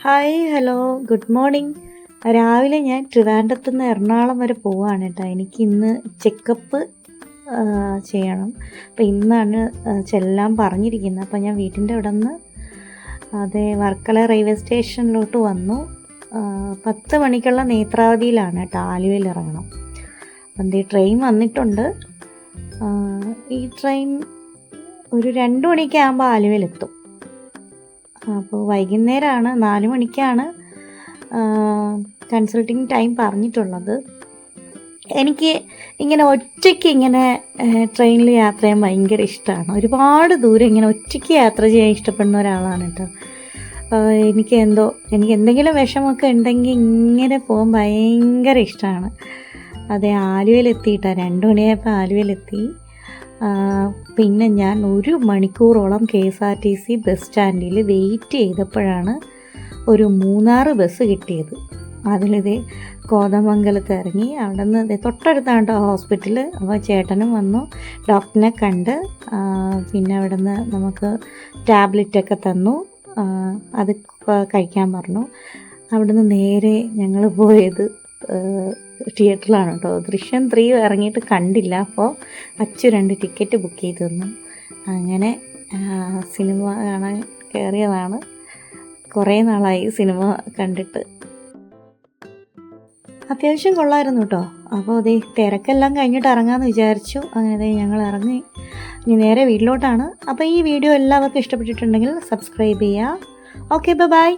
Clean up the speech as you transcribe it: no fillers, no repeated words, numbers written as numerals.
Hi hello good morning. രാവിലെ ഞാൻ ട്രിവാൻഡ്രത്ത് നിന്ന് എറണാകുളം വരെ പോവുകയാണ് കേട്ടോ. എനിക്കിന്ന് ചെക്കപ്പ് ചെയ്യണം. അപ്പോൾ ഇന്നാണ് ചെല്ലാൻ പറഞ്ഞിരിക്കുന്നത്. അപ്പോൾ ഞാൻ വീട്ടിൻ്റെ അവിടെ നിന്ന് വർക്കല റെയിൽവേ സ്റ്റേഷനിലോട്ട് വന്നു. 10 മണിക്കുള്ള നേത്രാവതിയിലാണ് കേട്ടോ, ആലുവയിൽ ഇറങ്ങണം. അപ്പം ട്രെയിൻ വന്നിട്ടുണ്ട്. ഈ ട്രെയിൻ ഒരു 2 മണിയൊക്കെ ആകുമ്പോൾ ആലുവയിലെത്തും. അപ്പോൾ വൈകുന്നേരമാണ് 4 മണിക്കാണ് കൺസൾട്ടിങ് ടൈം പറഞ്ഞിട്ടുള്ളത്. എനിക്ക് ഇങ്ങനെ ഒറ്റയ്ക്ക് ഇങ്ങനെ ട്രെയിനിൽ യാത്ര ചെയ്യാൻ ഭയങ്കര ഇഷ്ടമാണ്. ഒരുപാട് ദൂരം ഇങ്ങനെ ഒറ്റയ്ക്ക് യാത്ര ചെയ്യാൻ ഇഷ്ടപ്പെടുന്ന ഒരാളാണ് കേട്ടോ. എനിക്ക് എന്തെങ്കിലും വിഷമമൊക്കെ ഉണ്ടെങ്കിൽ ഇങ്ങനെ പോകാൻ ഭയങ്കര ഇഷ്ടമാണ്. ആലുവയിലെത്തിയിട്ടാണ് 2 മണിയായപ്പോൾ ആലുവയിലെത്തി. പിന്നെ ഞാൻ 1 മണിക്കൂറോളം KSRTC ബസ് സ്റ്റാൻഡിൽ വെയിറ്റ് ചെയ്തപ്പോഴാണ് ഒരു മൂന്നാറ് ബസ് കിട്ടിയത്. കോതമംഗലത്ത് ഇറങ്ങി. അവിടെ നിന്ന് തൊട്ടടുത്താണ് കേട്ടോ ഹോസ്പിറ്റൽ. അപ്പോൾ ചേട്ടനും വന്നു, ഡോക്ടറിനെ കണ്ട്. പിന്നെ അവിടെ നിന്ന് നമുക്ക് ടാബ്ലറ്റൊക്കെ തന്നു, അത് കഴിക്കാൻ പറഞ്ഞു. അവിടെ നിന്ന് നേരെ ഞങ്ങൾ പോയത് തിയേറ്ററിലാണ് കേട്ടോ. ദൃശ്യം 3 ഇറങ്ങിയിട്ട് കണ്ടില്ല. അപ്പോൾ അച്ചു 2 ടിക്കറ്റ് ബുക്ക് ചെയ്ത് തന്നു. അങ്ങനെ സിനിമ കാണാൻ കയറിയതാണ്. കുറേ നാളായി സിനിമ കണ്ടിട്ട്. അത്യാവശ്യം കൊള്ളായിരുന്നു കേട്ടോ. അപ്പോൾ തിരക്കെല്ലാം കഴിഞ്ഞിട്ട് ഇറങ്ങാമെന്ന് വിചാരിച്ചു. അങ്ങനെ ഞങ്ങൾ ഇറങ്ങി. ഇനി നേരെ വീട്ടിലോട്ടാണ്. അപ്പോൾ ഈ വീഡിയോ എല്ലാവർക്കും ഇഷ്ടപ്പെട്ടിട്ടുണ്ടെങ്കിൽ സബ്സ്ക്രൈബ് ചെയ്യുക. Okay, by.